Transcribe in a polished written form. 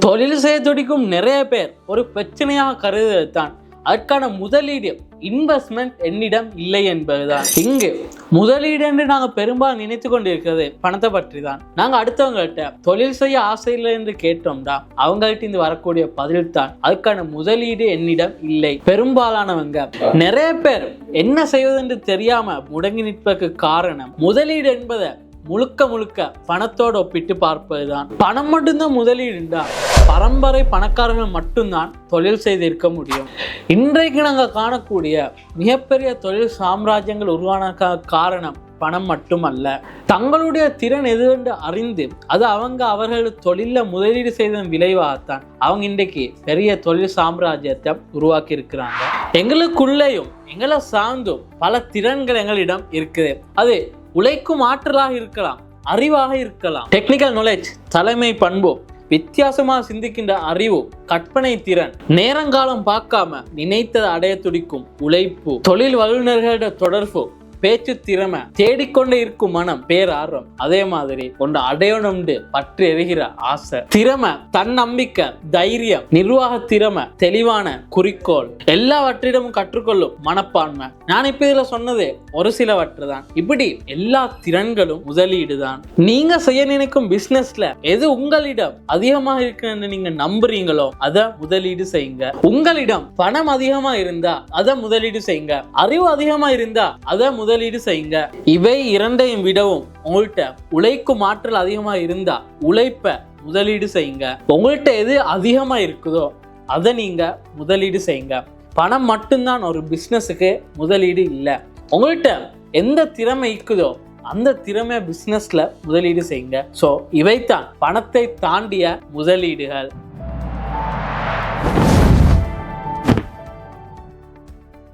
தொழில் செய்ய துடிக்கும் நிறைய பேர் ஒரு பிரச்சனையாக கருதுவது தான் அதற்கான முதலீடு இன்வெஸ்ட்மெண்ட் என்னிடம் இல்லை என்பதுதான். இங்கு முதலீடு என்று நாங்கள் பெரும்பாலும் நினைத்து கொண்டிருக்கிறது பணத்தை பற்றி தான். நாங்கள் அடுத்தவங்கள்ட்ட தொழில் செய்ய ஆசையில் என்று கேட்டோம்டா அவங்கள்ட்ட இருந்து வரக்கூடிய பதில் தான் அதுக்கான முதலீடு என்னிடம் இல்லை. பெரும்பாலானவங்க நிறைய பேர் என்ன செய்வது என்று தெரியாம முடங்கி நிற்பதற்கு காரணம் முதலீடு என்பதை முழுக்க பணத்தோடு ஒப்பிட்டு பார்ப்பதுதான். பணம் மட்டும்தான் முதலீடுண்டா பரம்பரை பணக்காரர்கள் மட்டும்தான் தொழில் செய்திருக்க முடியும். இன்றைக்கு நாங்கள் காணக்கூடிய மிகப்பெரிய தொழில் சாம்ராஜ்யங்கள் உருவான காரணம் பணம் மட்டுமல்ல, தங்களுடைய திறன் எது என்று அறிந்து அது அவர்கள் தொழில முதலீடு செய்ததன் விளைவாகத்தான் அவங்க இன்றைக்கு பெரிய தொழில் சாம்ராஜ்யத்தை உருவாக்கி இருக்கிறாங்க. எங்களுக்குள்ளேயும் எங்களை சார்ந்தும் பல திறன்கள் எங்களிடம் இருக்குது. அது உழைக்கும் ஆற்றலாக இருக்கலாம், அறிவாக இருக்கலாம், டெக்னிக்கல் நாலேஜ், தலைமை பண்பு, வித்தியாசமாக சிந்திக்கின்ற அறிவு, கற்பனை திறன், நேரங்காலம் பார்க்காம நினைத்ததை அடைய துடிக்கும் உழைப்பு, தொழில் வல்லுநர்களோட தொடர்பு, பேச்சு திறமை, தேடிக்கொண்டே இருக்கும் மனம், பேரார்வம், அதே மாதிரி கொண்ட அடையணும்னு பற்றி எறிகிற ஆசை, திறமை, தன்னம்பிக்கை, தைரியம், நிர்வாக திறமை, தெளிவான குறிக்கோள், எல்லாவற்றிடமும் கற்றுக்கொள்ளும் மனப்பான்மை. நான் இப்ப இதுல சொன்னது ஒரு சிலவற்று தான். இப்படி எல்லா திறன்களும் முதலீடு தான். நீங்க செய்ய நினைக்கும் பிசினஸ்ல எது உங்களிடம் அதிகமாக இருக்குன்னு நீங்க நம்புறீங்களோ அதை முதலீடு செய்யுங்க. உங்களிடம் பணம் அதிகமா இருந்தா அதை முதலீடு செய்யுங்க. அறிவு அதிகமா இருந்தா அதை முதலீடு செய்யுங்க. இவை இரண்டையும் விடவும் உங்கள்கிட்ட உழைக்கும் ஆற்றல் அதிகமா இருந்தா உழைப்ப முதலீடு செய்யுங்க. உங்கள்கிட்ட எது அதிகமா இருக்குதோ அதை நீங்க முதலீடு செய்யுங்க. பணம் மட்டும்தான் ஒரு பிசினஸுக்கு முதலீடு இல்லை. உங்கள்கிட்ட எந்த திறமை இருக்குதோ அந்த திறமை பிசினஸ்ல முதலீடு செய்யுங்க. ஸோ இவைத்தான் பணத்தை தாண்டிய முதலீடுகள்.